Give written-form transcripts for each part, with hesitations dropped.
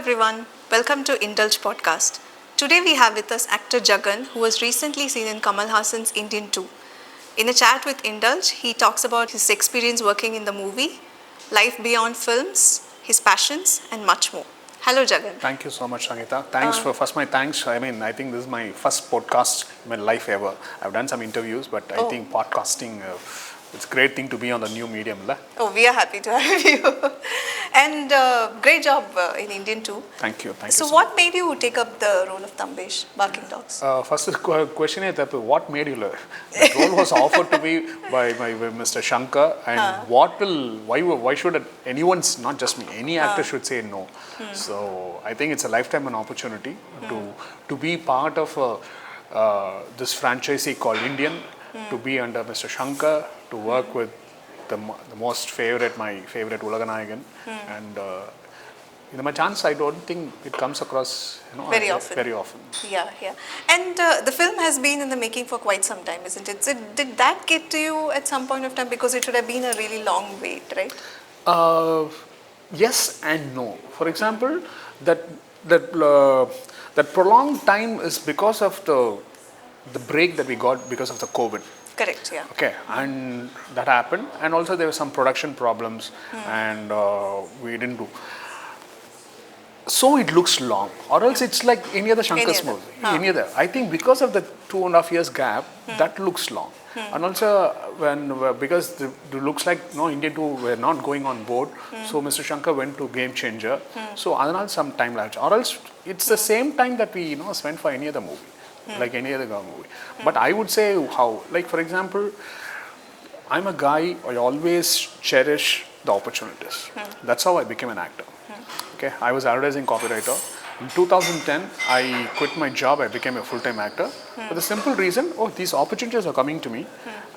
everyone, welcome to Indulge podcast. Today we have with us actor Jagan, who was recently seen in Kamal Haasan's Indian 2. In a chat with Indulge, he talks about his experience working in the movie, life beyond films, his passions and much more. Hello Jagan. Thank you so much, Sangeeta. Thanks. I think this is my first podcast in my life ever. I've done some interviews, but I think podcasting, it's a great thing to be on the new medium. Oh, we are happy to have you. And great job in Indian 2. Thank you. So what made you take up the role of Tambesh, Barking Dogs? First question is that what made you learn? That role was offered to me by Mr. Shankar, and why should anyone, not just me, any actor should say no. So I think it's a lifetime an opportunity to be part of this franchisee called Indian, to be under Mr. Shankar, to work with my favorite Ulaganayagan, and my chance, I don't think it comes across very often. Yeah. And the film has been in the making for quite some time, isn't it? So did that get to you at some point of time, because it would have been a really long wait, right? Yes and no. For example, that prolonged time is because of the break that we got because of the COVID. Correct, yeah. Okay, and that happened, and also there were some production problems, and we didn't do. So it looks long, or else it's like any other Shankar's movie. Any other. I think because of the 2.5 years gap, that looks long. And also because it looks like Indian 2 were not going on board, so Mr. Shankar went to Game Changer. So adanal some time lapse, or else it's the same time that we spent for any other movie. Like any other movie. But I would say how, like for example, I'm a guy, I always cherish the opportunities. That's how I became an actor. Okay, I was advertising copywriter. In 2010, I quit my job, I became a full-time actor. For the simple reason, these opportunities are coming to me,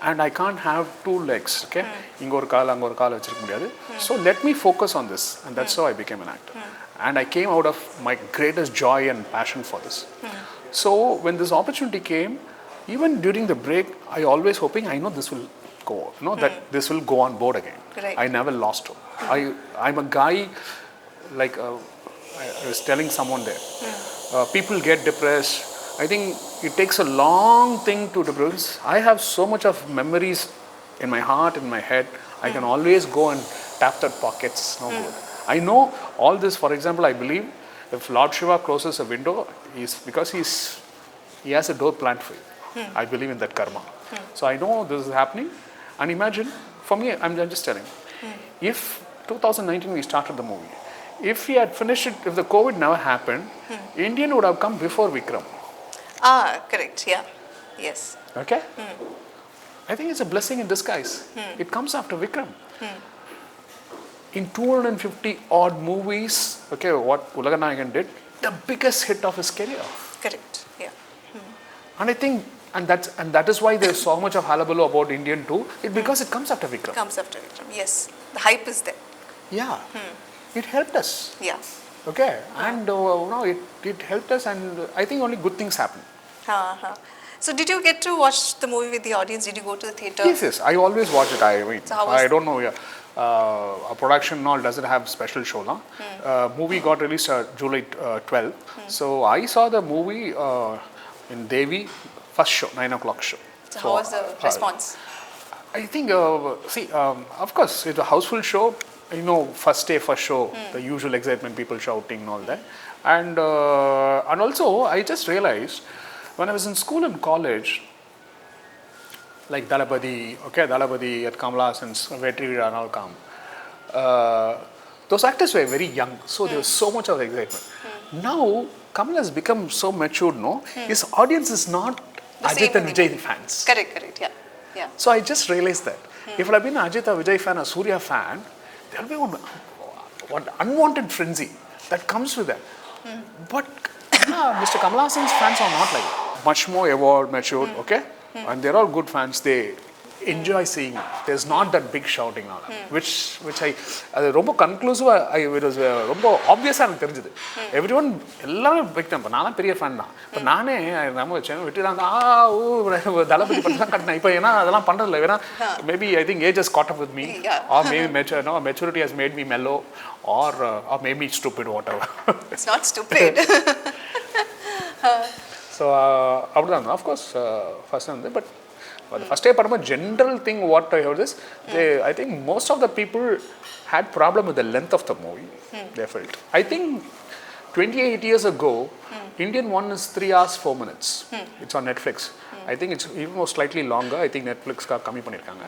and I can't have two legs, okay? Ingor kaal vechirukka mudiyadhu. So let me focus on this, and that's how I became an actor. And I came out of my greatest joy and passion for this. So when this opportunity came, even during the break, I always hoping, I know this will go, that this will go on board again. Right. I never lost hope. I'm a guy, like I was telling someone there, people get depressed. I think it takes a long thing to depress. I have so much of memories in my heart, in my head. I can always go and tap that pockets. No good. I know all this. For example, I believe if Lord Shiva closes a window, it's because he has a door planned for you. I believe in that karma. So I know this is happening. And imagine, for me, I'm just telling, if 2019 we started the movie, if we had finished it, if the COVID never happened, Indian would have come before Vikram. Correct, yeah. Yes. Okay? I think it's a blessing in disguise. It comes after Vikram. In 250 odd movies, okay, what Ulaganayagan did, the biggest hit of his career. Correct, yeah. And I think, and that is why there's so much of hullabaloo about Indian 2, because it comes after Vikram. Comes after Vikram, yes. The hype is there. Yeah. It helped us. Yeah. Okay, and it helped us, and I think only good things happen. So did you get to watch the movie with the audience? Did you go to the theatre? Yes. I always watch it. So how was I don't know. A production and all doesn't have special show now. Movie got released July 12. So I saw the movie in Devi, first show, 9 o'clock show. So how was the response? I think, of course, it's a houseful show. First day, first show, the usual excitement, people shouting and all that. And also, I just realized, when I was in school and college, like Dalapati at Kamal Haasan's Vetri and all come. Those actors were very young, so there was so much of excitement. Now, Kamal has become so matured, his audience is not Ajit and Vijay fans. Correct, yeah. So I just realized that. If I had been Ajit or Vijay fan or Surya fan, there will be one unwanted frenzy that comes with that. But Mr. Kamal Haasan's fans are not like that. Much more evolved, matured, okay? And they're all good fans. enjoy seeing it. There's not that big shouting now, which I அது ரொம்ப கன்க்ளூசிவா it was ரொம்ப ஆப்வியஸா எனக்கு தெரிஞ்சது. Everyone எல்லாமே big தான். நான் தான் பெரிய ஃபேன் தான். இப்போ நானே நம்ம வச்சேன் விட்டு தான் தளபதி படம் தான் கட்டினேன். இப்போ ஏன்னா அதெல்லாம் பண்றதில்ல. ஏன்னா maybe I think age has caught up with me, or maybe maturity has made me mellow, or made me stupid, whatever. It's not stupid. So அப்படிதான் of course first வந்து but the first day படமா general thing what I heard is I think most of the people had problem with the length of the movie. They felt I think 28 years ago Indian one is 3 hours 4 minutes. It's on Netflix. I think it's even more slightly longer. I think Netflix ka கம்மி பண்ணிருக்காங்க.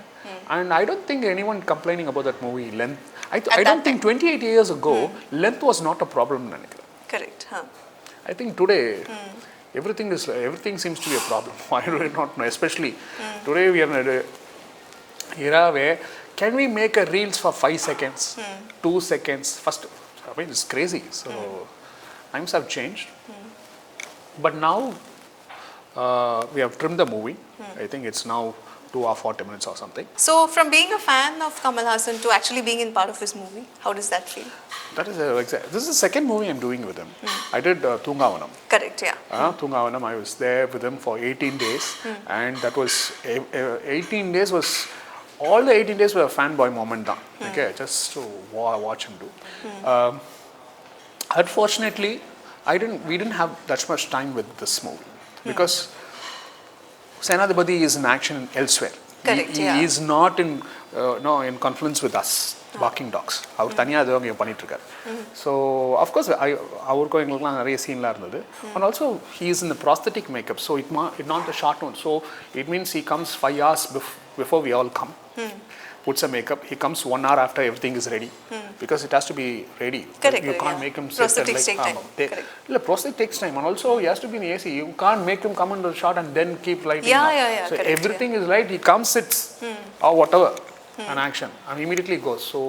And I don't think anyone complaining about that movie length. I don't think 28 years ago length was not a problem நினைக்கிறேன். Correct. I think today everything seems to be a problem. I do not know, especially today we are in a era where can we make a reels for 5 seconds, 2 seconds first. I mean it's crazy. So times have changed, but now we have trimmed the movie. I think it's now 2 or 40 minutes or something. So from being a fan of Kamal Haasan to actually being in part of his movie, how does that feel? That is this is the second movie I'm doing with him. I did Thungavanam. Correct, yeah. Thungavanam, I was there with him for 18 days, and that was 18 days was all the 18 days were a fanboy moment. Okay, just to watch him do. Unfortunately, we didn't have that much time with this movie because Senadipati is in action elsewhere. Correct, He is not in confluence with us, barking dogs. அவர் தனியாக அது அங்கே பண்ணிட்டு இருக்காரு. So of course அவருக்கு எங்களுக்குலாம் நிறைய சீன்லாம் இருந்தது. And also he is in the prosthetic makeup, so it not the short one. So it means he comes 5 hours before we all come. Puts a makeup. He comes 1 hour after everything is ready, because it has to be ready. Correct, you can't make him sit prosthetics take time. Prosthetic takes time, and also he has to be in AC. You can't make him come into the shot and then keep lighting. Yeah. So correct, everything is right. He comes, sits, or whatever, an action, and immediately goes. So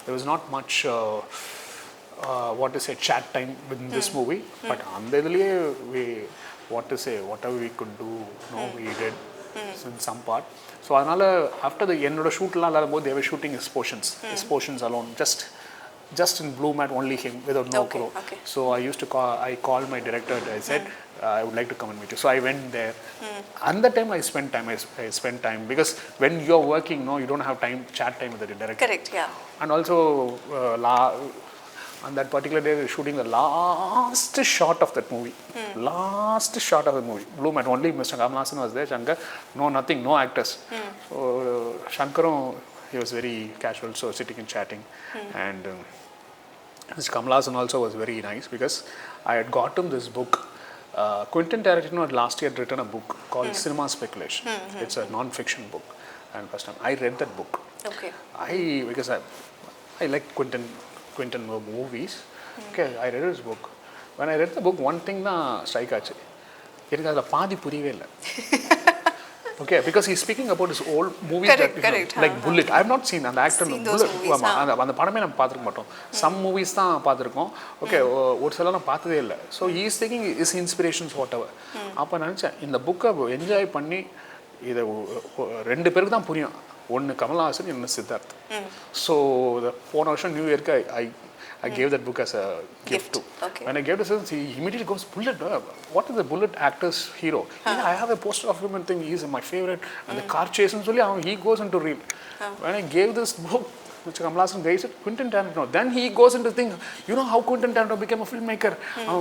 there was not much chat time within this movie, but andadliye whatever we could do, we did in some part. So அதனால after என்னோட ஷூட்லாம் இல்லாதபோது they were shooting his portions alone, just in blue mat, only him, without no crew. So I called my director. I said I would like to come and meet you. So I went there, and that time I spent time because when you're working, you don't have chat time with the director. Correct, yeah. And also on that particular day we were shooting the last shot of that movie. Last shot of the movie, blue mat, only Mr. Kamal Haasan was there. Shankar, nothing, no actors. So Shankarum, he was very casual, so sitting and chatting. And Mr. Kamal Haasan also was very nice because I had got him this book. Quentin Tarantino had last year written a book called Cinema Speculation. It's a non-fiction book, and first time I read that book. Okay. Because I like Quentin movies. Okay, I read his book. When I read the book, one thing na strike ஆச்சு. எனக்கு அதில் பாதி புரியவே இல்லை. Okay, because he's speaking about his old movies. Correct. Like Bullet. I have not seen அந்த actor Bullet. அந்த படமே நம்ம பார்த்துருக்க மாட்டோம். Some movies தான் பார்த்துருக்கோம். Okay, ஒரு சில நான் பார்த்ததே இல்லை. So he is taking his inspirations whatever. அப்போ நினச்சேன் இந்த புக்கை என்ஜாய் பண்ணி இதை 2 பேருக்கு தான் புரியும். ஒன்று கமல்ஹாசன், இன்னொன்று சித்தார்த். So போன வருஷம் நியூ இயர்க்கு I gave that book as a gift too. Okay. When I gave it to him, he immediately goes, Bullet, what is the Bullet actor's hero? Yeah, I have a poster of him and think he's my favorite. And the car chase, and he goes into reel. When I gave this book, Mr. Kamal Haasan guy said, Quentin Tarantino. Then he goes into think, how Quentin Tarantino became a filmmaker?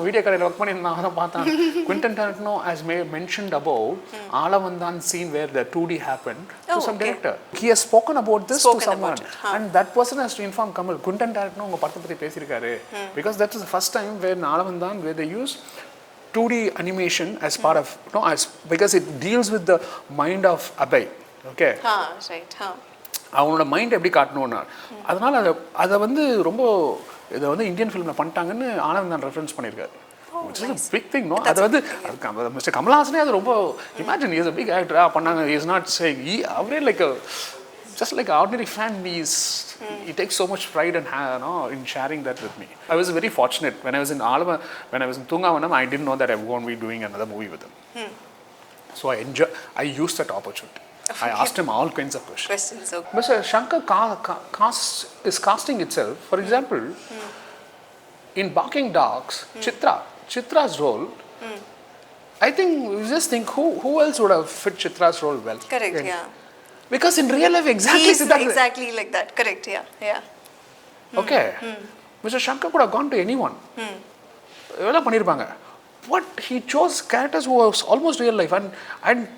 Video work Quentin Tarantino, as mentioned above, Alavandan scene where the 2D happened to some director. He has spoken about this to someone. And that person has to inform Kamal, Quentin Tarantino unga padatha pathi pesirukkaru. Because that was the first time where Alavandan, where they used 2D animation as part of, because it deals with the mind of Abhay. Okay. Right. அவனோட mind எப்படி காட்டணும்னா அதனால அதை ரொம்ப இதை Indian ஃபிலிமில் பண்ணிட்டாங்கன்னு ஆனந்தான் reference பண்ணியிருக்காரு. Big thing அது மிஸ்டர் கமல்ஹாசனே அது ரொம்ப இமேஜின் இஸ் அ பிக் ஆக்டரா பண்ணாங்க. இஸ் நாட் சேயிங் அவரே just like an ordinary fan, he takes so much pride in sharing that with me. I was very fortunate when I was in Thungavanam. I didn't know that I was going to be doing another movie with him. So I used that opportunity. I asked him all kinds of questions. Questions. Okay. Mr. Shankar is casting itself. For example, in Barking Dogs, Chitra's role, I think, we just think who else would have fit Chitra's role well? Correct, yeah. Because in real life, exactly He's Siddharth. exactly like that. Correct, yeah. Yeah. Okay. Mr. Shankar could have gone to anyone. எல்லாம் பண்ணிருப்பாங்க. But he chose characters who was almost real life. And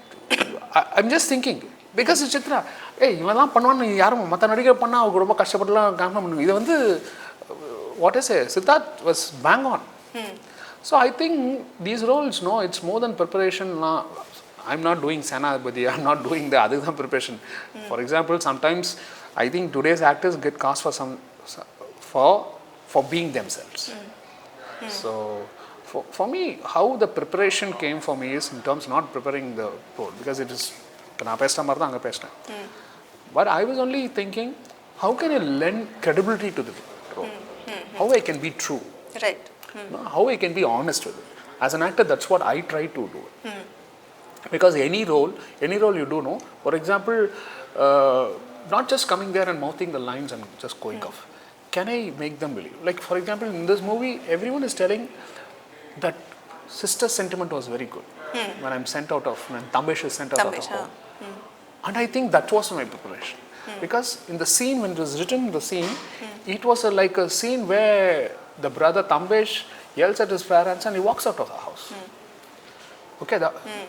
I'm just thinking, because Chitra, hey, இவெல்லாம் பண்ணுவான்னு யாரும் மற்ற நடிகர் பண்ணால் அவங்க ரொம்ப கஷ்டப்பட்டுலாம் காரணம் பண்ணுங்க. இது வந்து, what I say, Siddharth was bang on. So I think these roles, no, it's more than preparation. I'm not doing Senapati, I'm not doing the other than preparation. For example, sometimes I think today's actors get cast for being themselves. So for me, how the preparation came for me is in terms not preparing the role, because it is நான் பேசுகிற மாதிரி தான் அங்கே பேசினேன். But I was only thinking, how can I lend credibility to the role? How I can be true? Right. How I can be honest with it. As an actor, that's what I try to do. Because any role you do know, for example, not just coming there and mouthing the lines and just going off. Can I make them believe? Like, for example, in this movie, everyone is telling that sister sentiment was very good. When Tambesh is sent out of home. And I think that was my preparation. Because in the scene, when it was written in the scene, it was like a scene where the brother Tambesh yells at his parents and he walks out of the house. Okay,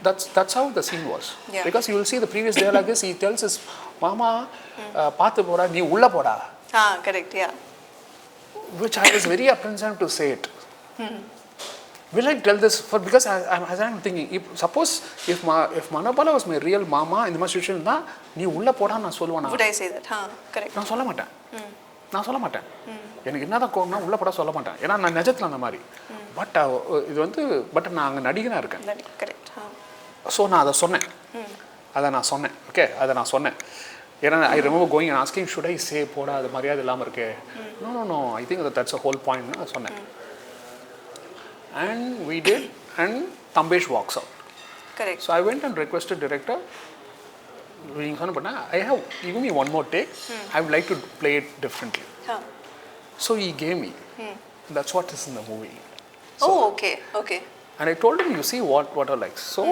that's how the scene was. Yeah. Because you will see the previous dialogue is, he tells his mama, paathu poda, nee ulla poda. Correct, yeah. Which I was very apprehensive to say it. Will I tell this? Because I'm thinking, suppose if Manapala was my real mama in the situation, நீ உள்ள போடா நான் சொல்லுவேனா? Would I say that? Correct. நான் சொல்ல மாட்டேன். எனக்கு என்னதான் கோவம்னா உள்ள போடா சொல்ல மாட்டேன். ஏன்னா நான் நிஜத்துல அந்த மாதிரி. பட் நான் அங்கே நடிகனாக இருக்கேன். கரெக்ட். ஸோ நான் அதை சொன்னேன். ஓகே, அதை நான் சொன்னேன். ஏன்னா I remember going and asking, should I say போடா, அது மரியாதை இல்லாமல் இருக்கே. No, I think that's a whole point நான் சொன்னேன். And we did, and Tambesh walks out. Correct. So I went and requested director, I have, give me one more take, I would like to play it differently. So he gave me. That's what is in the movie. So, Okay. And I told him, you see what I like. So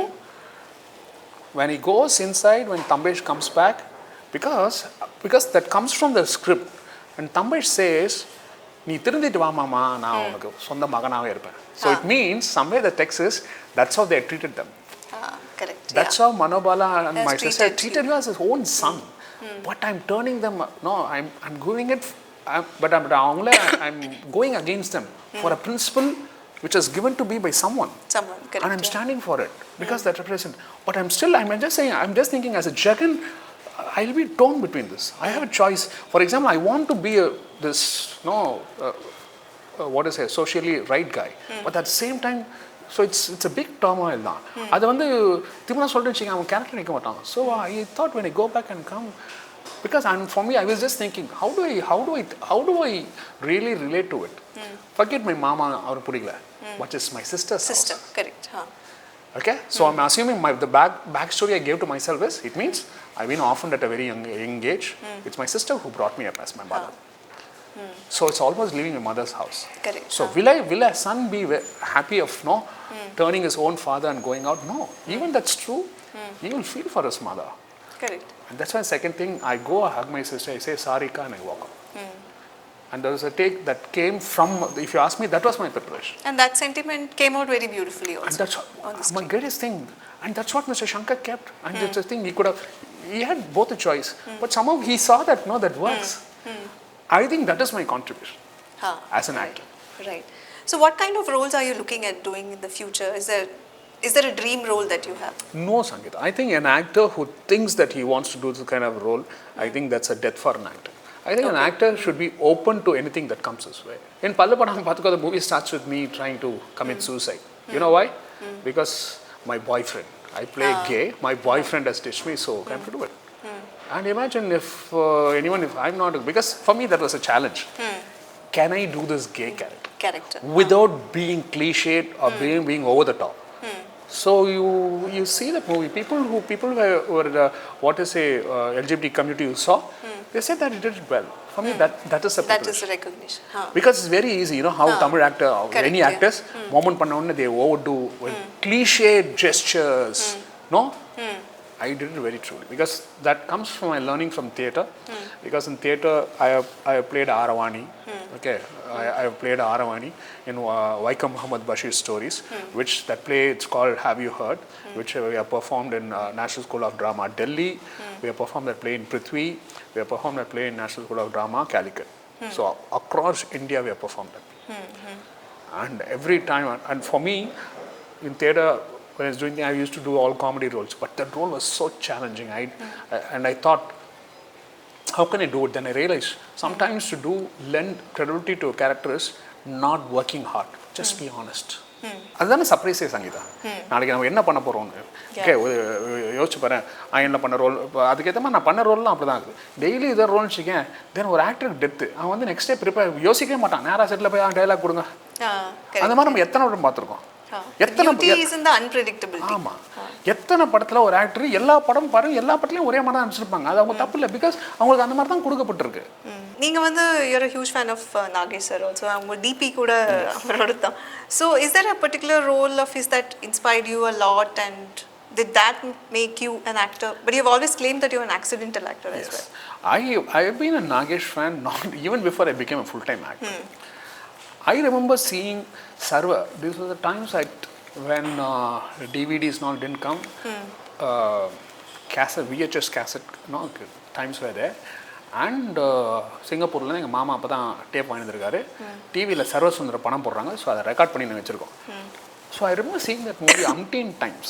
when he goes inside, when Tambesh comes back, because that comes from the script, and Tambesh says, நீ திருந்திட்டு வா மாமா, நான் உனக்கு சொந்த மகனாகவே இருப்பேன். So it means somewhere the text is, that's how they treated them. Correct. That's how Manobala and my sister treated you as his own son. But I'm turning them, I'm going it, but I'm going against them for a principle which is given to me by someone. Correct. And I'm standing for it because that represents. But I'm just thinking as a Jagan, I'll be torn between this. I have a choice. For example, I want to be socially right guy. But at the same time, so it's a big turmoil now. அது வந்து திரும்ப சொல்லிட்டு வச்சுங்க, அவன் character நிற்க மாட்டான். So I thought when I go back and come, because for me, I was just thinking, how do I really relate to it? Forget my mama, அவர் பிடிக்கல. What is my sister's house? Correct. Okay, so I'm assuming the backstory I gave to myself is, it means I've been orphaned at a very young age. It's my sister who brought me up as my mother. So it's almost leaving my mother's house. Correct. So will a son be happy of turning his own father and going out? No. Even that's true. He will feel for his mother. Correct. And that's why second thing, I go hug my sister, I say Sarika, and I walk out. And there was a take that came from, if you ask me, that was my preparation. And that sentiment came out very beautifully also. And that's my greatest thing. And that's what Mr. Shankar kept. And that's the thing, he had both a choice. But somehow he saw that, that works. I think that is my contribution as an actor. Right. So what kind of roles are you looking at doing in the future? Is there a dream role that you have? No, Sangeeta. I think an actor who thinks that he wants to do this kind of role, I think that's a death for an actor. I think an actor should be open to anything that comes his way. In Pallapadam Pathuka, the movie starts with me trying to commit suicide. You know why? Because my boyfriend, I play gay, my boyfriend has ditched me, so I have to do it. And imagine if I'm not, because for me that was a challenge. Can I do this gay character? Character. Without being cliched or being over the top? So you see the movie. People were what is a LGBT community you saw. They said that it did well. For me, that is a That privilege. is a recognition. Huh. Because it's very easy, how Tamil actor, Correct, any yeah. actors, moment panna onne they overdo with cliche gestures. No, I did it very truly because that comes from my learning from theatre. Because in theatre, I have played Aravani. Okay, I have played Aravani in Vaikam Muhammad Bashir's stories, which that play it's called Have You Heard, which we have performed in National School of Drama, Delhi. We have performed that play in Prithvi. We have performed that play in National School of Drama, Calicut. So across India, we have performed that. And every time, and for me, in theatre, when I was doing I used to do all comedy roles, but that role was so challenging. And I thought, how can I do it? Then I realized sometimes to lend credibility to a character is not working hard. Just be honest. அதுதானே சர்ப்ரைஸே சங்கீதா. நாளைக்கு நம்ம என்ன பண்ண போகிறோம்னு okay யோசிச்சு பாரு. என்ன பண்ண ரோல் இப்போ அதுக்கேற்ற மாதிரி நான் பண்ண ரோல்லாம் அப்படி தான் இருக்குது. டெய்லி இதை ரோல்னு வச்சுக்கேன். தென் ஒரு ஆக்டருக்கு டெத்து அவன் வந்து நெக்ஸ்ட் டே ப்ரிப்பேர் யோசிக்கவே மாட்டான். நேராக செட்டில் போய் டைலாக் கொடுங்க. அந்த மாதிரி நம்ம எத்தனை படம் பார்த்துருக்கோம். ஆமாம், எத்தனை படத்தில் ஒரு ஆக்டர் எல்லா படம் பாருங்க, எல்லா படத்துலையும் ஒரே மாதிரி தான் அனுப்பிச்சிருப்பாங்க. அது அவங்க தப்பு இல்லை. பிகாஸ் அவங்களுக்கு அந்த மாதிரி தான் கொடுக்கப்பட்டிருக்கு. நீங்கள் வந்து you're a huge fan of Nagesh sir also. அவங்க டிபி கூட அவரோட தான். So is there a particular role of his that inspired you a lot and did that make you an actor? But you've always claimed that you're an accidental actor as well. I have been a Nagesh fan not even before I became a full-time actor. I remember seeing Sarva. These were the times when DVDs not didn't come. Cassette, VHS cassette, times were there. And சிங்கப்பூரில் எங்கள் மாமா அப்போ தான் tape வாங்கியிருக்காரு. டிவியில் சர்வசுந்தர படம் போடுறாங்க. So அதை ரெக்கார்ட் பண்ணி நான் வச்சுருக்கோம். So I remember seeing that movie umpteen times.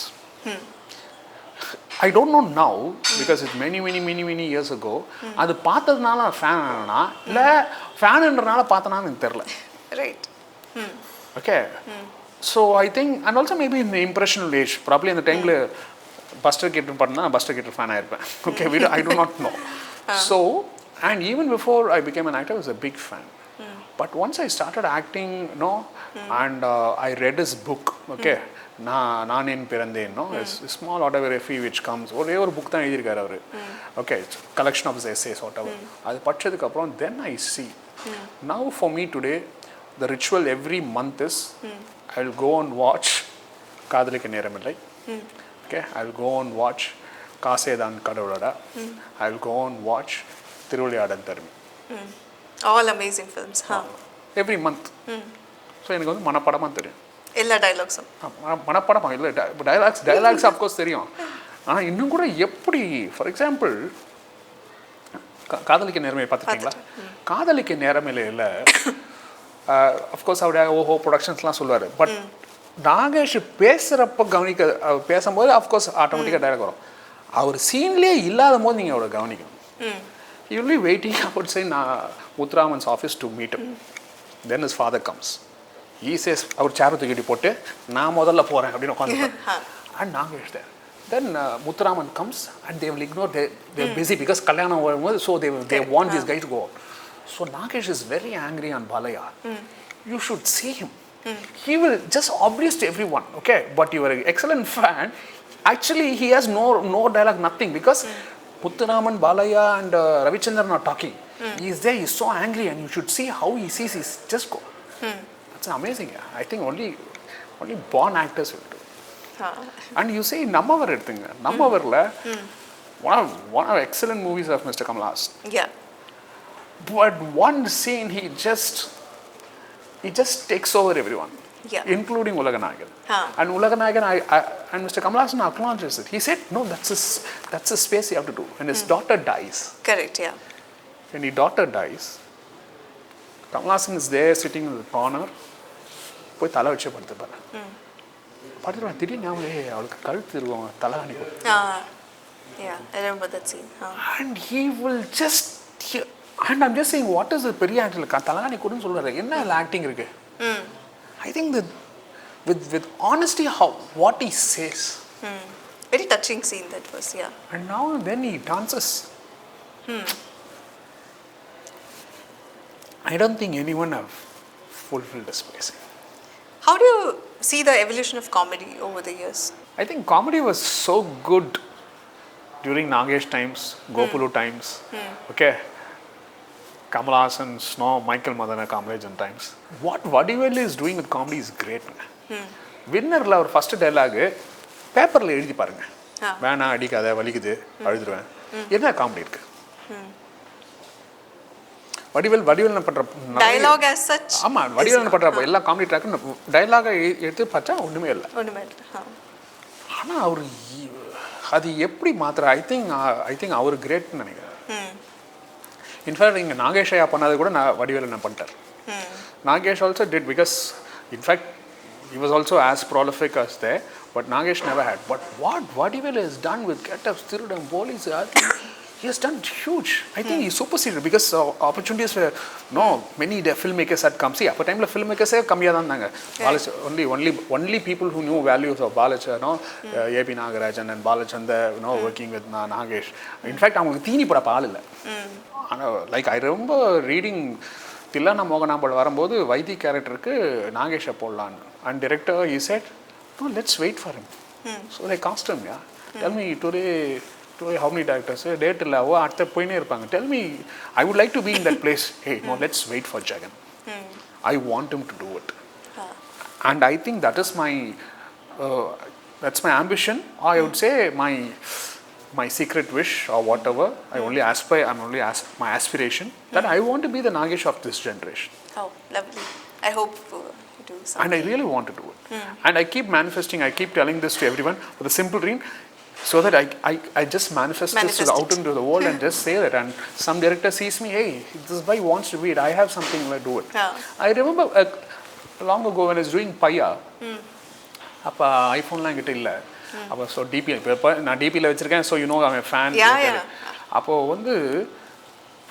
I don't know now because it's many years ago. அது பார்த்ததுனால நான் ஃபேன் ஆனா இல்லை ஃபேனுன்றனால பார்த்தனான்னு எனக்கு தெரில. Right. Okay. So I think, and also maybe in the impressional age, probably in the time Buster Keaton padna Buster Keaton fan aayirpen. Okay, I do not know. So, and even before I became an actor, I was a big fan. But once I started acting, and I read his book, okay, Naanen Pirandhen, it's a small autobiography which comes, ஒரே ஒரு book தான் எழுதியிருக்காரு அவர். Okay, it's a collection of his essays, whatever. அது படிச்சதுக்கு அப்புறம் then I see. Now for me today, the ritual every month is I will go and watch காதலிக்க நேரமில்லை. Okay, I will go and watch Kasethan Kadavulada. I will go and watch Thiruvilaiyadal Dharumi. All amazing films. Every month. So எனக்கு வந்து மனப்படமாக தெரியும் எல்லா டைலாக்ஸும். மனப்படமாக இல்லை dialogues of course தெரியும். ஆனால் இன்னும் கூட எப்படி ஃபார் எக்ஸாம்பிள் காதலிக்க நேரமே பார்த்துருக்கீங்களா? காதலிக்க நேரமில்லை அஃப்கோர்ஸ் அவருடைய ஓஹோ ப்ரொடக்ஷன்ஸ்லாம் சொல்லுவார். பட் நாகேஷ் பேசுகிறப்ப பேசும்போது அஃப்கோர்ஸ் ஆட்டோமேட்டிக்காக டைலாக் வரும். அவர் சீன்லேயே இல்லாத போது நீங்கள் அவரை கவனிக்கணும். You will be waiting outside Muthuraman's office to meet him. Then his father comes. He says அவர் சேரை தூக்கிட்டு போட்டு நான் முதல்ல போகிறேன் அப்படின்னு உட்காந்துருப்பேன். And Nagesh there. Then Muthuraman comes and they will ignore. They're busy because Kalyanam was so they want this guy to go out. So Nagesh is very angry on Balaya. You should see him. He will just obvious to everyone. Okay, but you are an excellent fan. Actually, he has no dialogue, nothing because Muthuraman, Balaya, and Ravichandran are talking. He is there. He is so angry, and you should see how he sees. He's just go. That's amazing. I think only born actors will do. And you say Nammavar eduthinga. Nammavarla one of excellent movies of Mr. Kamal Haasan. Yeah. But one scene he just takes over everyone. Yeah. Including Ulaganayagan. And Ulaganayagan and Mr. Kamal Haasan acknowledges it. He said, no, that's a space you have to do. When his daughter dies. Correct, yeah. When his daughter dies, Kamal Haasan is there sitting in the corner. போய் தலை வச்சு படுத்துப்பாரு. படுத்துருவேன் திடீர்னு அவளுக்கு கழுத்து இருக்கும் தலகாணி போட்டு. Yeah, I remember that scene. And he will just and I'm just saying what is the பெரிய ஆக்டர் தலகாணி கூடன்னு சொல்றாரு. என்ன ஆக்டிங் இருக்கு? I think that with honesty what he says. Very touching scene that was, yeah. And now then he dances. I don't think anyone have fulfilled his place. How do you see the evolution of comedy over the years? I think comedy was so good during Nagesh times, Gopulu times, okay, Kamal Haasan's, no, Michael Madana Kamalajan times. What Vadivel is doing with comedy is great. வின்னரில் ஒரு first dialogue பேப்பரில் எழுதி பாருங்க, வேணா அடிக்காத வலிக்குது அழுதுருவேன், என்ன comedy இருக்கு? வடிவேல் பண்ணுற டயலாக் as such, ஆமாம், வடிவேல் பண்ணுற எல்லா காமெடி ட்ராக்கும் டைலாகை எடுத்து பார்த்தா ஒன்றுமே இல்லை. ஆனால் அவர் அது எப்படி மாத்திர ஐ திங்க் அவர் கிரேட்னு நினைக்கிறேன். இன்ஃபேக்ட் இங்கே நாகேஷ் ஐயா பண்ணது கூட நான் வடிவேல் என்ன பண்ணிட்டார். Nagesh also did, because in fact he was also as prolific as there, but Nagesh never had. But what Vadivel has done with Get-Ups, Thirudam, Police, he has done huge. I think he superseded, because opportunities were many filmmakers had come. See, at the time la filmmakers kammiya dhaan irundanga. Balach only people who knew values of Balach, AP Nagarajan and Balachandra, working with Nagesh. In fact avangalukku theeni poda paal illa. Like I remember reading தில்லானா மோகனாம்பல் வரும்போது வைத்தி கேரக்டருக்கு நாகேஷை போடலான்னு, and director he said no, let's wait for him. So they cast him. Tell me today how many directors date இல்லை, அடுத்த போயினே இருப்பாங்க. Tell me, I would like to be in that place. Hey, no, let's wait for Jagan. I want him to do it. And I think that is that's my ambition, or I would say my secret wish, or whatever. My aspiration that I want to be the Nagesh of this generation. Oh, lovely. I hope you do something. And I really want to do it. And I keep manifesting, I keep telling this to everyone with a simple dream, so that I just manifest this out into the world and just say that. And some director sees me, hey, this guy wants to be it, I have something, let's do it. I remember long ago when I was doing Paya, அப்போ ஐஃபோன்லாம் என்கிட்ட இல்லை. அப்போ so DP இப்போ நான் டிபியில் வச்சுருக்கேன். So அவன் fan. அப்போது வந்து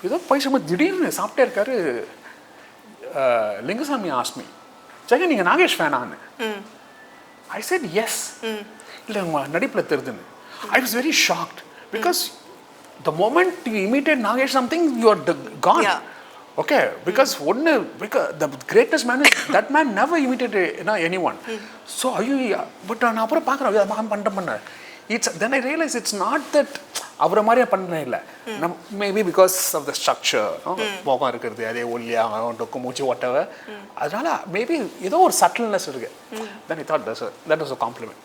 ஏதோ பைசா திடீர்னு சாப்பிட்டே இருக்காரு. லிங்குசாமி ஆஸ்மி, ஜெகன் நீங்கள் நாகேஷ் ஃபேனான்னு. I said yes. இல்லை உங்கள் நடிப்பில் தெரிதுன்னு. I was very shocked, because the moment you imitate Nagesh something, you are gone. Okay, because the greatest man is that man never imitated anyone. So but நான் அப்புறம் பார்க்குறேன் then I realized it's not that அவரை மாதிரியே பண்ணுறேன் இல்லை, maybe because of the structure, போகம் இருக்கிறது, அதே ஒல்லியாக டொக்கு மூச்சு whatever, அதனால மேபி ஏதோ ஒரு சட்டில்னஸ் இருக்கு. Then I thought that was a compliment.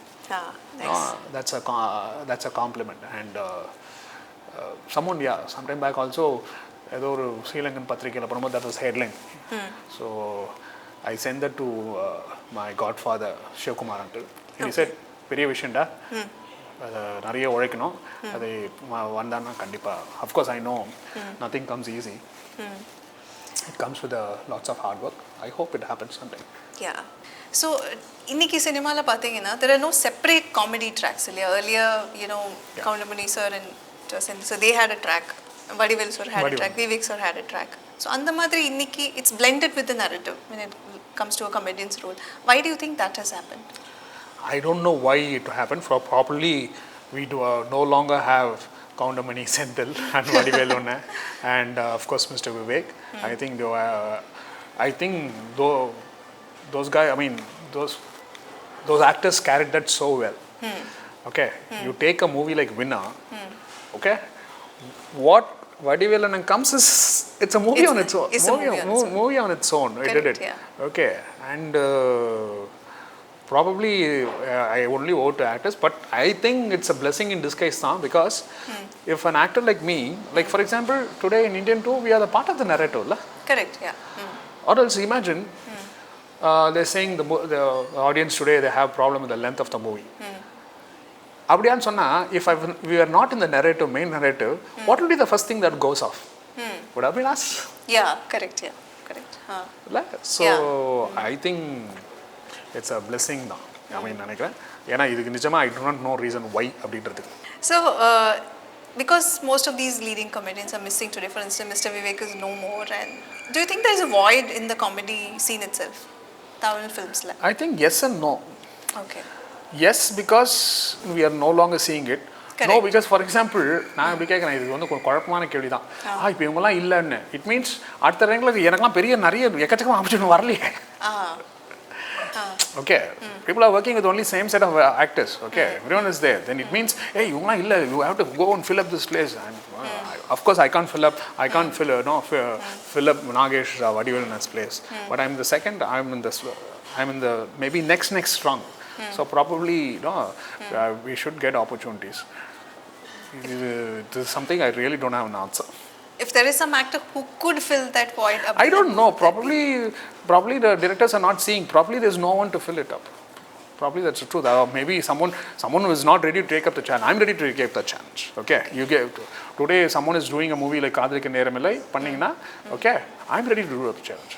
That's a compliment. And someone sometime back also ஏதோ ஒரு ஸ்ரீலங்கன் பத்திரிகையில் பண்ணும்போது that was headline. So I sent that to my godfather Shivkumar uncle. He said பெரிய விஷயம்டா, அதை நிறைய உழைக்கணும், அது வந்தான்னா கண்டிப்பாக. Of course I know nothing comes easy. It comes with lots of hard work. I hope it happens sometime. Yeah. So இன்னைக்கு சினிமாவில் பார்த்தீங்கன்னா there are no separate comedy tracks. Earlier, Kaunamani sir and so they had a track. Vadivel sir had a track. Vivek sir had a track. So அந்த மாதிரி இன்னைக்கு it's blended with the narrative when it comes to a comedian's role. Why do you think that has happened? I don't know why it happened. For properly, we do no longer have Kaunamani, Senthil and Vadivel and of course Mr. Vivek. I think those guys, I mean those actors carried that so well. Okay, you take a movie like Winner, okay, what Vadivel and comes is it's a movie on its own. Movie on its own. I did it. Okay, and probably I only owe to actors, but I think it's a blessing in disguise now, because if an actor like me, like for example today in Indian 2, we are the part of the narrative, la? Correct, yeah. Or else imagine they're saying the audience today, they have problem with the length of the movie. அப்படியான்னு சொன்னால், if we are not in the narrative, main narrative, what will be the first thing that goes off? Would have been us. Yeah, correct. So I think it's a blessing now. I mean, நினைக்கிறேன். ஏன்னா இதுக்கு நிஜமாக I do not know reason why அப்படின்றதுக்கு. So because most of these leading comedians are missing today, for instance Mr. Vivek is no more, and do you think there is a void in the comedy scene itself, Tamil films? I think yes and no. Okay. Yes, because we are no longer seeing it. Correct. No, because for example, நான் எப்படி கேட்குறேன், இது வந்து ஒரு குழப்பமான கேள்வி தான். இப்போ இவங்கெல்லாம் இல்லைன்னு இட் மீன்ஸ் அடுத்த ரேங்கில் எனக்குலாம் நிறைய எக்கச்சக்கமாக ஆப்பர்ச்சுனிட்டி வரலையே. Okay, people are working with only same set of actors. Okay, everyone is there. Then it means, hey, you have to go and fill up this place. And of course, I can't fill up. I can't fill up Nagesh Vadivel's place. But I'm the second. I'm in the maybe next rung. So probably, we should get opportunities. This is something I really don't have an answer. If there is some actor who could fill that void up, I don't know. Probably the directors are not seeing. Probably there's no one to fill it up. Probably that's the truth. Or maybe someone who is not ready to take up the challenge. I'm ready to take up the challenge. Okay, today someone is doing a movie like Kadrikku Neramillai, pannina. Okay, I'm ready to do the challenge.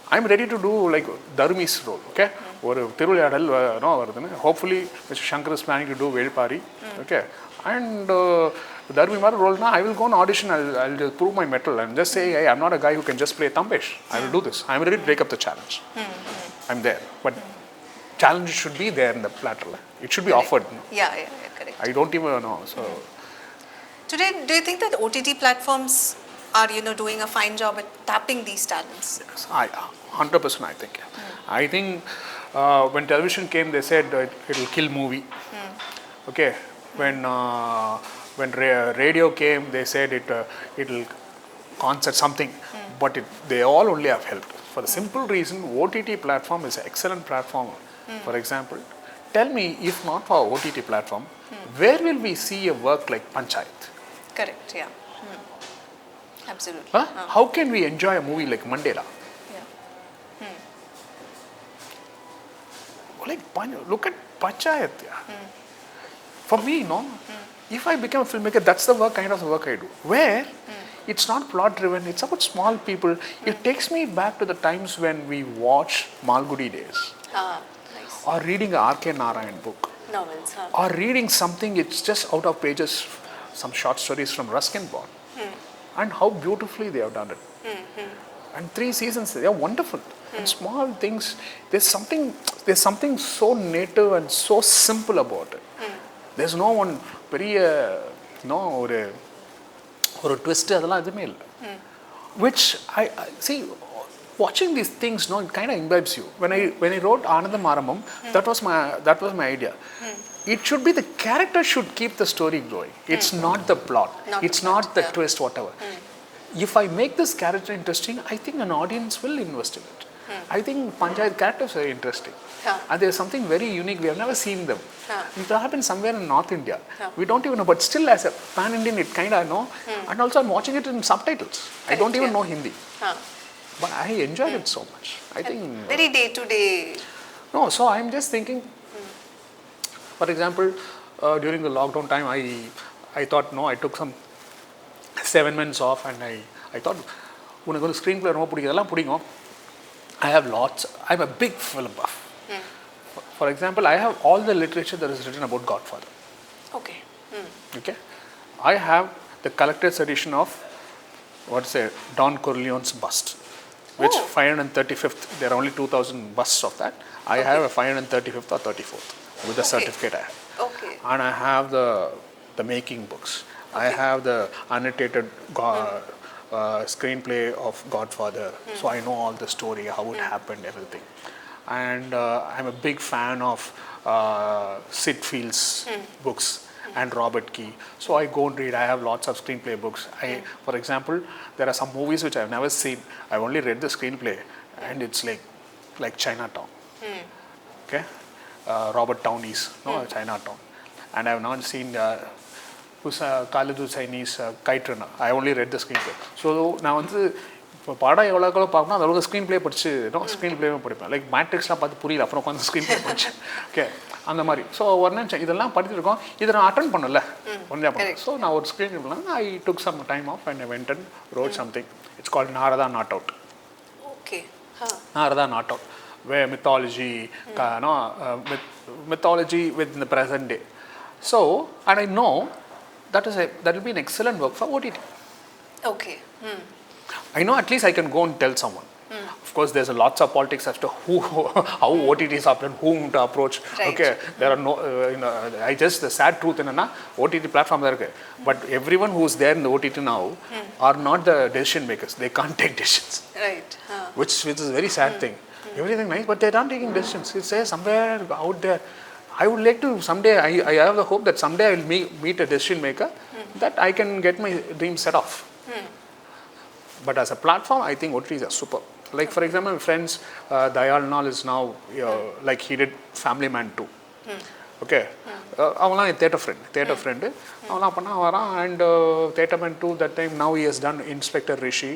I'm ready to do like Dharmi's role. Okay, or Tiruliyadal varudhu. Hopefully, Mr. Shankar is planning to do Velpari. Okay, and Dharmi role na, I will go on audition. I'll just prove my mettle and just say, hey, I'm not a guy who can just play Tampesh. I will do this. I'm ready to take up the challenge. I'm there, but challenge should be there in the platter. It should be offered. No? Yeah, correct. I don't even know. So today, do you think that OTT platforms are doing a fine job at tapping these talents? yes, 100%. I think. I think when television came, they said it will kill movie. Okay, when radio came, they said it will concert something, but they all only have helped. For the simple reason, OTT platform is an excellent platform. For example, tell me, if not for OTT platform, where will we see a work like Panchayat? Correct, yeah. Absolutely. Huh? How can we enjoy a movie like Mandela? Yeah. Like, look at Panchayat. For me, if I become a filmmaker, that's the kind of work I do. Where it's not plot driven, it's about small people. It takes me back to the times when we watched Malgudi days. Nice. Or reading a R.K. Narayan book. Novels, Or reading something, it's just out of pages, some short stories from Ruskin Bond. And how beautifully they have done it. And 3 seasons, they are wonderful. And small things, there's something so native and so simple about it. There's no one ஒரு twist அதெல்லாம் எதுவுமே இல்லை. Which I see, watching these things, it kind of imbibes you. When I wrote Anandam Arambam, that was my idea. It should be the character should keep the story going. It's not the plot. It's not the twist, whatever. If I make this character interesting, I think an audience will invest in it. I think Panchayat characters are interesting. And there's something very unique. We have never seen them. It happens somewhere in North India. We don't even know. But still, as a pan-Indian, it kind of know. And also, I'm watching it in subtitles. I don't even know Hindi. But I enjoyed it so much. I think very day-to-day. No, so I'm just thinking. For example, during the lockdown time, I thought, I took some 7 months off, and I thought, உனக்கு ஒரு screen play ரொம்ப பிடிக்கிறதெல்லாம் பிடிக்கும். I have lots. I'm a big film buff. For example, I have all the literature that is written about Godfather. Okay. Okay. I have the collector's edition of Don Corleone's bust, which 535th. There are only 2,000 busts of that. I have a 535th or 34th with the certificate I have. Okay. And I have the making books. I have the annotated screenplay of Godfather, so I know all the story, how it happened, everything. And I'm a big fan of Sid Field's books and Robert Key, so I go and read. I have lots of screenplay books. For example, there are some movies which I've never seen. I've only read the screenplay, and it's like Chinatown. Okay, Robert Downey's Chinatown, and I've not seen Khalid Hosseini's Kite Runner. I only read the screenplay. So நான் வந்து இப்போ படம் எவ்வளோக்களோ பார்க்கணும் அதோட screen play படிச்சு screen ப்ளேவும் படிப்பேன். Like மேட்ரிக்ஸ்லாம் பார்த்து புரியல, அப்புறம் உட்காந்து ஸ்க்ரீன் ப்ளே படிச்சு. ஓகே, அந்த மாதிரி. ஸோ ஒரு நிமிஷம் இதெல்லாம் படிச்சுட்டு இருக்கோம், இதை நான் அட்டன் பண்ணல ஒன்றே பண்ணேன். ஸோ நான் ஒரு screenplay I took some time off and I went and wrote something. It's called Narada not out. Okay, Narada not out, where mythology within the present day. So, and I know that will be an excellent work for OTT. Okay. I know at least I can go and tell someone. Of course, there's lots of politics as to how OTTs operate, whom to approach. Right. Okay, there are no, the sad truth in OTT platform there. But everyone who's there in the OTT now are not the decision makers. They can't take decisions. Right. Which is a very sad thing. everything nice, but they're not taking decisions. It's there somewhere out there. I would like to someday, I have the hope that someday I will meet a decision maker that I can get my dream set off. But as a platform, I think OTTs are super. Like for example, my friends, Dayal Nal is now, like he did Family Man 2. Okay. அவங்களாம் என் theatre friend அவங்களாம் பண்ணா வரான் and theatre man 2 that time now he has done Inspector Rishi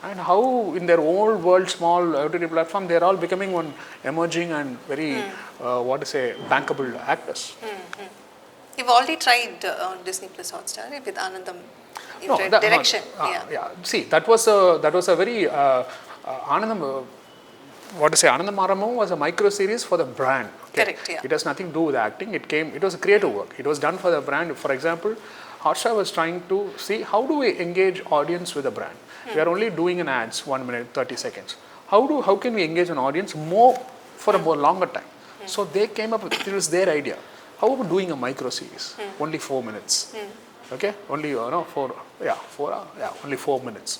and how in their old world small OTT platform they are all becoming one emerging and very what to say bankable actors. You've already tried on Disney Plus Hotstar with Anandam direction. Yeah. See, that was a very Anandam. What to say? Anandam Maramam was a micro series for the brand. Okay? Correct. Yeah. It has nothing to do with acting. It was a creative work. It was done for the brand. For example, Hotstar was trying to see how do we engage audience with the brand. We are only doing an ads 1 minute 30 seconds. How can we engage an audience more for a more longer time? So they came up with it was their idea. How about doing a micro series? Only 4 minutes. Okay, only only 4 minutes.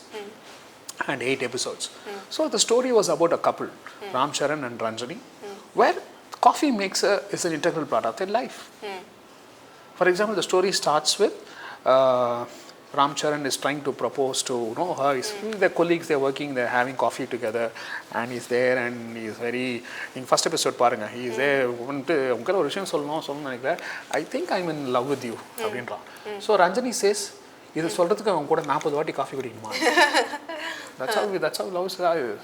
And 8 episodes. So the story was about a couple, Ram Charan and Ranjani, where coffee is an integral part of their life. For example, the story starts with Ram Charan is trying to propose to her. Their colleagues, they're working, they're having coffee together, and he's there and he's very. In first episode, பாருங்க, he's there. உங்களுக்கு ஒரு விஷயம் சொல்லணும்னு நினைக்கிறேன். I think I'm in love with you. அப்படின்றான். So Ranjani says, இது சொல்றதுக்கு அவன் கூட 40 வாட்டி coffee குடிக்கணுமா? That's how love is.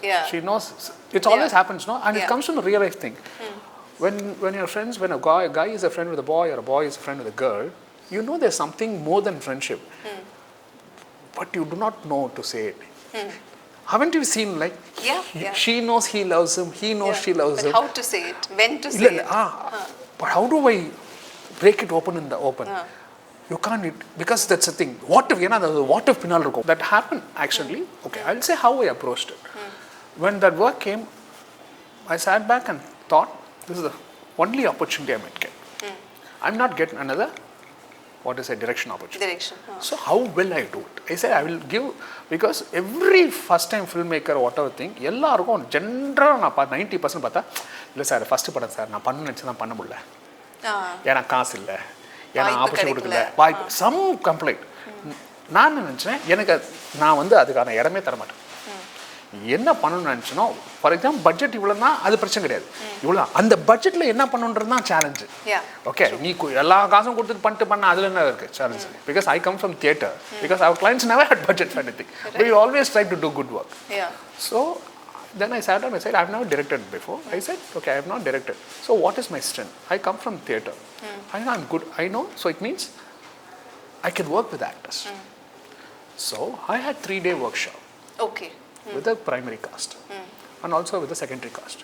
Yeah. She knows it always happens, no? And it comes from a real life thing. When you're friends, when a guy is a friend with a boy or a boy is a friend with a girl, you know there's something more than friendship. But you do not know to say it. Haven't you seen like she knows he loves him, he knows she loves him. But how to say it? When to say it? But how do I break it open in the open? You can't, because that's the thing. What if pinal irukkom? That happened actually. Okay, I'll say how I approached it. When that work came, I sat back and thought, this is the only opportunity I might get. I'm not getting another, direction opportunity. So how will I do it? I said I will give, because every first time filmmaker whatever thing, எல்லாருக்கும் ஜென்ரலா நான் 90% பார்த்தா இல்லை sir first படம் sir நான் பண்ண நினச்சி தான் பண்ண முடியல, ஏன்னா காசு இல்லை, ஏன்னா ஆப்பர்ச்சுனிட்டி கொடுக்கல, வாய்ப்பு, சம் கம்ப்ளைண்ட். நான் நினச்சேன் நான் அதுக்கான இடமே தரமாட்டேன். என்ன பண்ணணும்னு நினச்சனோ, ஃபார் எக்ஸாம்பிள் பட்ஜெட் இவ்வளோனா அது பிரச்சனை கிடையாது, இவ்வளோ அந்த பட்ஜெட்டில் என்ன பண்ணணுன்றது தான் சேலஞ்சு. ஓகே, நீ எல்லா காசும் கொடுத்துட்டு பண்ண அதில் என்ன இருக்குது challenge? Because I come from theatre, because our clients never had budget for anything. We always try to do good work. So then I sat down and said, I've never directed before. I said, okay, I have not directed. So what is my strength? I come from theatre. I know I'm good. I know. So it means I can work with actors. So I had 3-day workshop. Okay. With the primary cast. And also with the secondary cast.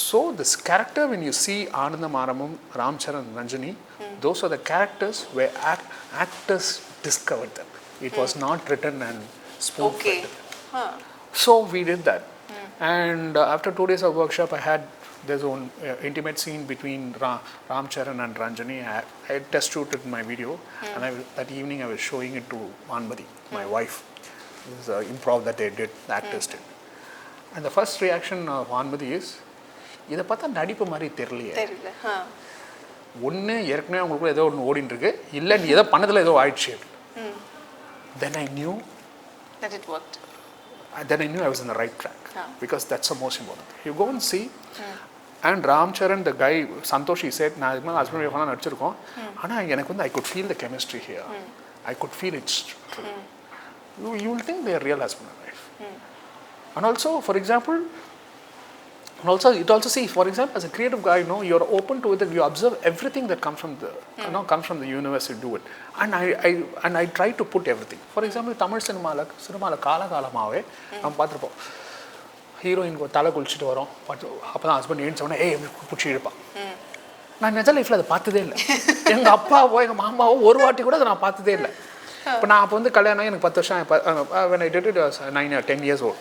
So this character, when you see Anandam Maramam, Ram Charan, Ranjani, those are the characters where actors discovered them. It was not written and spoken. So we did that. And after 2 days of workshop, I had this own intimate scene between Ram Charan and Ranjani. I test shooted my video, and that evening I was showing it to Vanmati, my wife. This is improv that they did, the actors did. And the first reaction of Vanmati is, இதை பார்த்தா நடிப்பு மாதிரி தெரியலையே, ஒன்று ஏற்கனவே உங்களுக்கு ஏதோ ஒன்று ஓடிட்டு இருக்கு, இல்லை நீ ஏதோ பண்ணதில் ஏதோ ஆயிடுச்சு. Then I knew that it worked. Then I knew I was on the right track, because that's the most important. You go and see, and Ram Charan, the guy, Santosh, he said, நான் இதுக்கு மேலே husband ஒய்ஃபாக நடிச்சிருக்கோம், ஆனால் எனக்கு I could feel the chemistry here. I could feel it's true. You will think they are real husband and wife. And also, for example, it also see, for example, as a creative guy, you're open to it, you observe everything that comes from the universe, you do it. And I try to put everything. For example, Tamil cinema காலகாலமாவே நம்ம பார்த்துருப்போம், heroine தலை குளிச்சுட்டு வரோம், அப்போ தான் husband ஏன்னு பிடிச்சி இழுப்பான். நான் நிஜ லைஃப்பில் அதை பார்த்ததே இல்லை. எங்கள் அப்பாவோ எங்கள் மாமாவோ ஒரு வாட்டி கூட அதை நான் பார்த்ததே இல்லை. இப்போ நான் அப்போ கல்யாணம் எனக்கு 10 வருஷம், when I did it, I was 9 or 10 years old.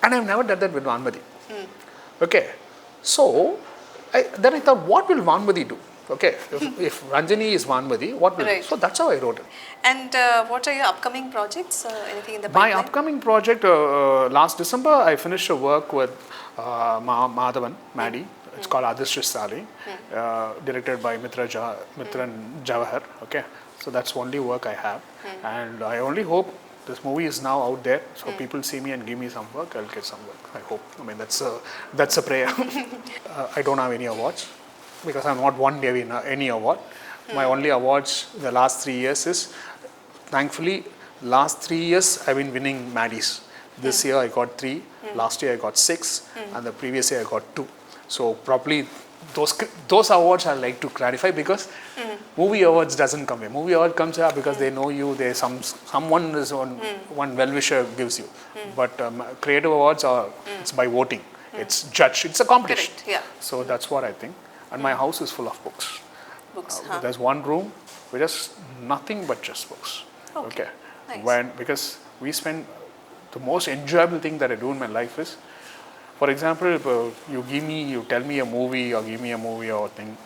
And I've never done that with Vanmati. Okay, so then I thought, what will Vanmati do? Okay, if Ranjani is Vanmadi, what will Right. so that's how I wrote it. And what are your upcoming projects? Anything in the My pipeline? upcoming project, last December, I finished a work with Madhavan, Maddie. It's called Adishrish Sali, directed by Mitran Jawahar. Okay, so that's only work I have, and I only hope this movie is now out there, so people see me and give me some work. I'll get some work. I hope. I mean, that's a prayer. I don't have any awards because I'm not won any award. My only awards in the last 3 years is, thankfully, last 3 years I've been winning Maddies. This year I got 3, last year I got 6, and the previous year I got 2. So probably those awards I like to clarify, because movie awards doesn't come here. Movie award comes here because they know you. There's someone is one well-wisher gives you. But creative awards are it's by voting. It's judged. It's a competition. Correct, yeah. So that's what I think. And my house is full of books. Books. There's one room with just nothing but just books. Okay. Nice. Because we spend the most enjoyable thing that I do in my life is, for example, if you tell me a movie or give me a movie or thing,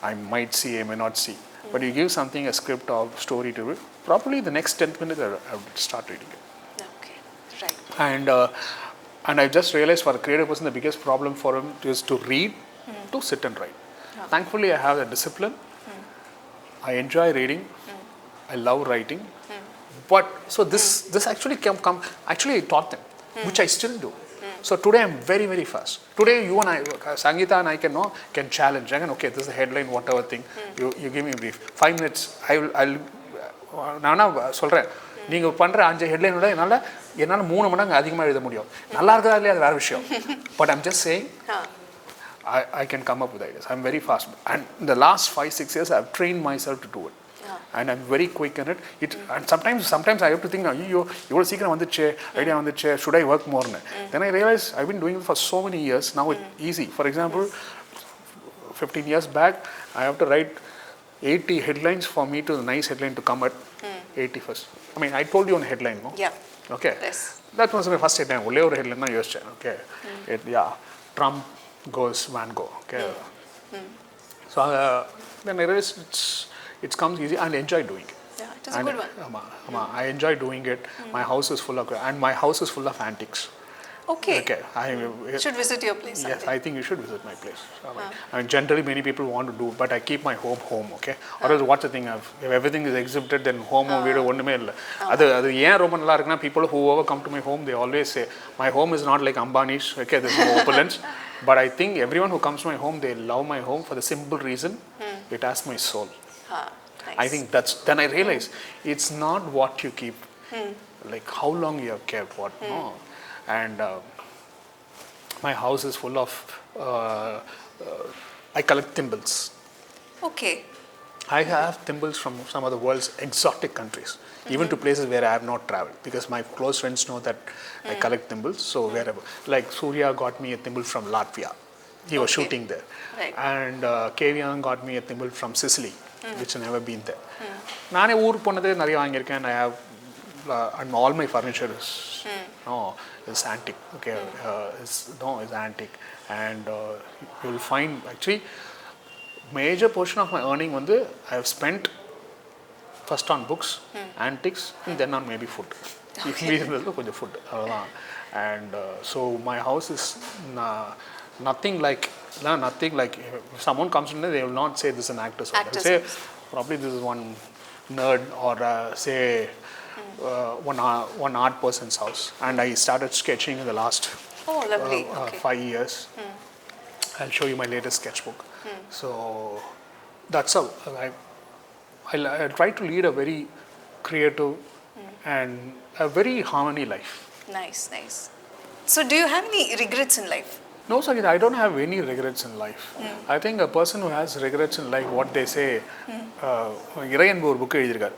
I might see, I may not see. But you give something, a script or story to it, probably the next 10th minute I would start reading it. Okay, right. And I just realized for a creative person, the biggest problem for him is to read, to sit and write. Thankfully, I have the discipline. I enjoy reading. I love writing. But so this actually actually I taught them, which I still do. So today I'm very, very fast. Today you and I, Sangeeta and I can challenge. I can, okay, this is the headline, whatever thing. You give me a brief. 5 minutes. I'll நானா சொல்றேன், நீங்க பண்ற 5 headline விட என்னால 3 மடங்கு அதிகமாக எழுத முடியும். நல்லா இருக்கா இல்லையா அது வேற விஷயம். But I'm just saying, I can come up with ideas. I'm very fast. And in the last 5-6 years, I've trained myself to do it. And I'm very quick in it. And sometimes I have to think, you சீக்கிரம் வந்துச்சு, idea வந்துச்சு, should I work more? Then I realize I've been doing it for so many years. Now it's easy. For example, 15 years back, I have to write 80 headlines for me to the nice headline to come at 81st. I mean, I told you on headline, no? Yeah. Okay. Yes. That was my first headline. Only one headline I used. Okay. Trump goes Van Gogh. Okay. So then I realized it comes easy and I enjoy doing it. Yeah, it is a good one. I enjoy doing it. My house is full of antiques. Okay. I should visit your place Yes, someday. I think you should visit my place. I mean, generally many people want to do, but I keep my home, okay? Or else what's the thing? If everything is exhibited, then home video ஒண்ணுமே இல்ல. அது ஏன் ரொம்ப நல்லா இருக்குன்னா, people who ever come to my home, they always say, my home is not like Ambani's, okay? There's no opulence. But I think everyone who comes to my home, they love my home for the simple reason, it has my soul. Nice. I think then I realize it's not what you keep, like how long you have kept what, no. And my house is full of, I collect thimbles. Okay. I have thimbles from some of the world's exotic countries, even to places where I have not traveled, because my close friends know that I collect thimbles. So wherever, like Surya got me a thimble from Latvia. He was shooting there. Right. And Kavian got me a thimble from Sicily, which I've never been there. நானே ஊருக்கு போனது நிறைய வாங்கியிருக்கேன். I have and all my furniture is antique. Okay, is antique, and you will find actually major portion of my earning I have spent first on books, antiques, and then on maybe food. கொஞ்சம் food. And so my house is nothing like if someone comes in there, they will not say this is an actor's house. They'll say probably this is one nerd or say one art person's house. And I started sketching in the last lovely. 5 years. I'll show you my latest sketchbook. So that's how I try to lead a very creative and a very harmony life. Nice. So do you have any regrets in life? No, Sangeeta, I don't have any regrets in life. I think a person who has regrets in life, what they say, Iraianbu ஒரு book எழுதியிருக்காரு,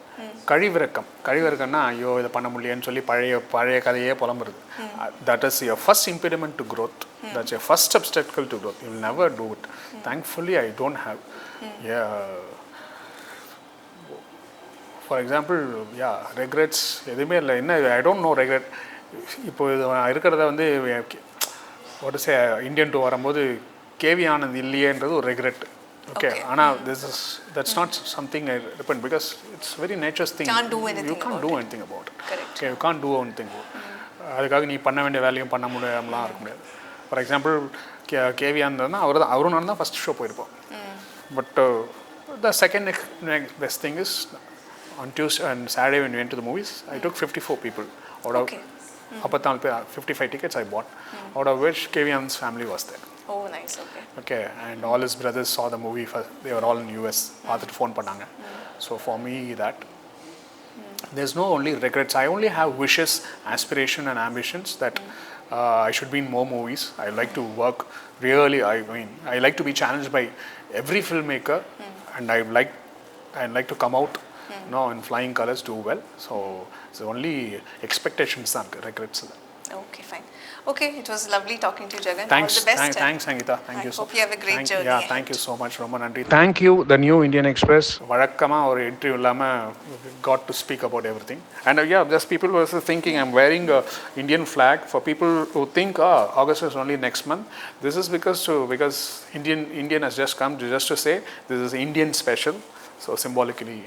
கழிவிறக்கம்னா ஐயோ இதை பண்ண முடியலன்னு சொல்லி பழைய கதையே புலம்புறது. That is your first impediment to growth. That's your first obstacle to growth. You will never do it. Thankfully, I don't have. For example, regrets எதுவுமே இல்லை. என்ன I don't know regret. இப்போ இருக்கிறத what to say, Indian to வரும்போது KV Anand இல்லையேன்றது ஒரு regret. Okay, Okay. Anna, that's not something I repent because it's very nature's thing. Can't do anything You can't about do it. anything about it. Correct. Okay, you can't do anything about it. அதுக்காக நீ பண்ண வேண்டிய வேலையும் பண்ண முடியாமலாம் இருக்க முடியாது. For example கேவியா இருந்ததுன்னா அவரும் நான் தான் ஃபஸ்ட் ஷோ போயிருப்போம். But the second best thing is on Tuesday and Saturday when we went to the movies, I took 54 people out of Okay. 55 tickets I bought, out of which Kevian's family was there. Oh, nice. Okay. Okay, and all his brothers saw the movie. They were all in US. பார்த்துட்டு phone பண்ணாங்க. So for me, there's no only regrets. I only have wishes, aspiration, and ambitions that I should be in more movies. I like to work really. I like to be challenged by every filmmaker, and I'd like to come out, in flying colors, do well. So it's only expectations and regrets. Okay, fine. Okay, it was lovely talking to you, Jagan. Thanks, All the best. thanks, Sangeeta. Thank you. I hope you have a great journey. Yeah, thank you so much, ரொம்ப நன்றி. Thank you, the new Indian Express. வழக்கமா ஒரு interview இல்லாம got to speak about everything. And just people were thinking I'm wearing a Indian flag. For people who think August is only next month, this is because Indian has just come just to say this is Indian special. So symbolically